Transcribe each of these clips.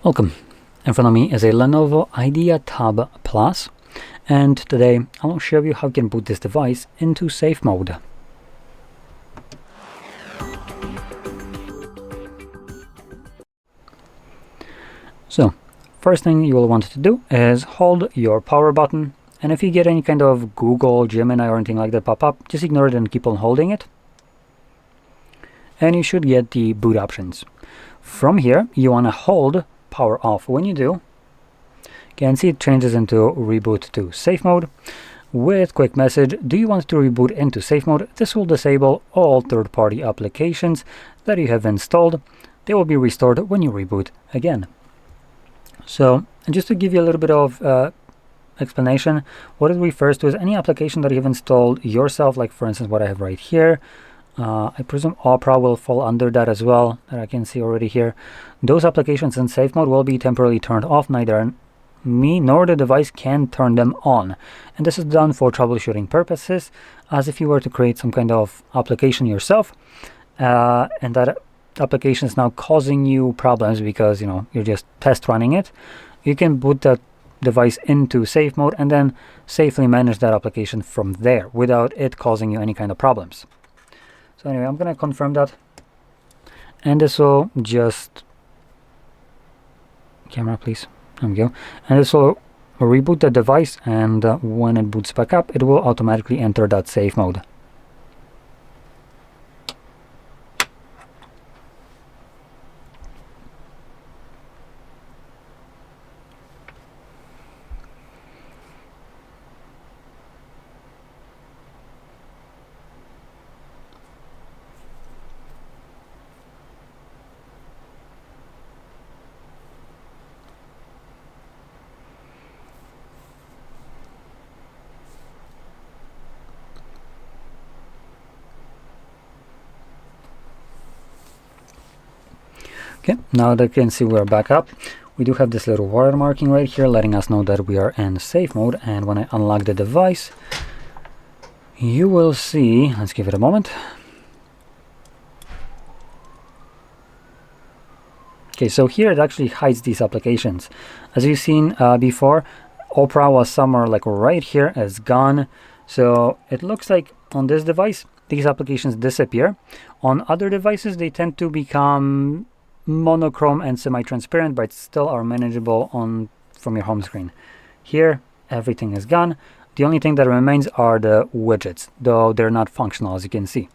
Welcome. In front of me is a LENOVO Idea Tab Plus, and today I'll show you how you can boot this device into safe mode. So, first thing you will want to do is hold your power button, and if you get any kind of Google, Gemini or anything like that pop up, just ignore it and keep on holding it. And you should get the boot options. From here, you want to hold power off. When you do, you can see it changes into reboot to safe mode with quick message: do you want to reboot into safe mode? This will disable all third-party applications that you have installed. They will be restored when you reboot again. So, and just to give you a little bit of explanation, what it refers to is any application that you have installed yourself, like for instance what I have right here. I presume Opera will fall under that as well, that I can see already here. Those applications in safe mode will be temporarily turned off. Neither me nor the device can turn them on. And this is done for troubleshooting purposes, as if you were to create some kind of application yourself, and that application is now causing you problems because you're just test running it. You can boot that device into safe mode and then safely manage that application from there without it causing you any kind of problems. So anyway, I'm going to confirm that, and this will just, camera please, there we go, and this will reboot the device, and when it boots back up, it will automatically enter that safe mode. Okay, now that you can see we're back up, we do have this little watermarking right here letting us know that we are in safe mode, and when I unlock the device, you will see, let's give it a moment. Okay, so here it actually hides these applications. As you've seen before, Opera was somewhere like right here, it's gone. So it looks like on this device, these applications disappear. On other devices, they tend to become monochrome and semi-transparent, but still are manageable from your home screen. Here everything is gone. The only thing that remains are the widgets, though they're not functional, as you can see.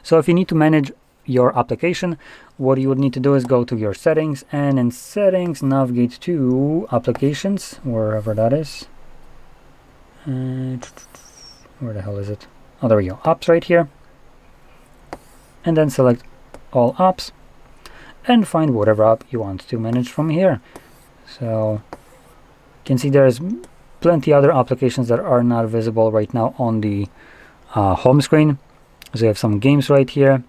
So if you need to manage your application, what you would need to do is go to your settings, and in settings navigate to applications, wherever that is. Where the hell is it? Oh, there we go, apps right here, and then select all apps and find whatever app you want to manage from here. So you can see there's plenty other applications that are not visible right now on the home screen. So you have some games right here.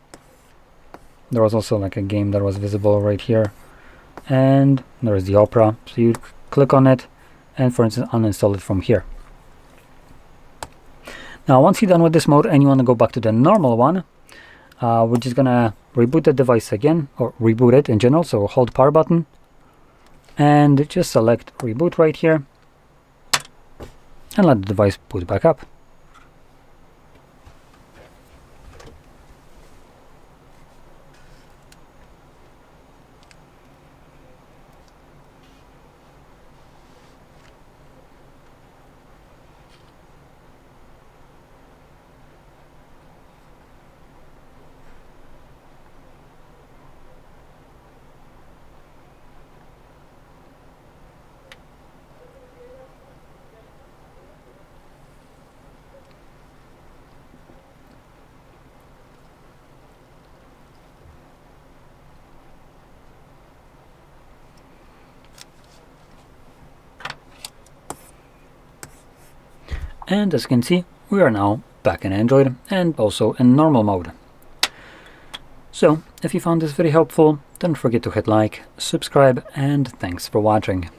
There was also like a game that was visible right here, and there's the Opera. So you click on it and, for instance, uninstall it from here. Now once you're done with this mode and you want to go back to the normal one, we're just gonna reboot the device again, or reboot it in general. So hold power button and just select reboot right here and let the device boot back up. And as you can see, we are now back in Android and also in normal mode. So if you found this very helpful, don't forget to hit like, subscribe, and thanks for watching.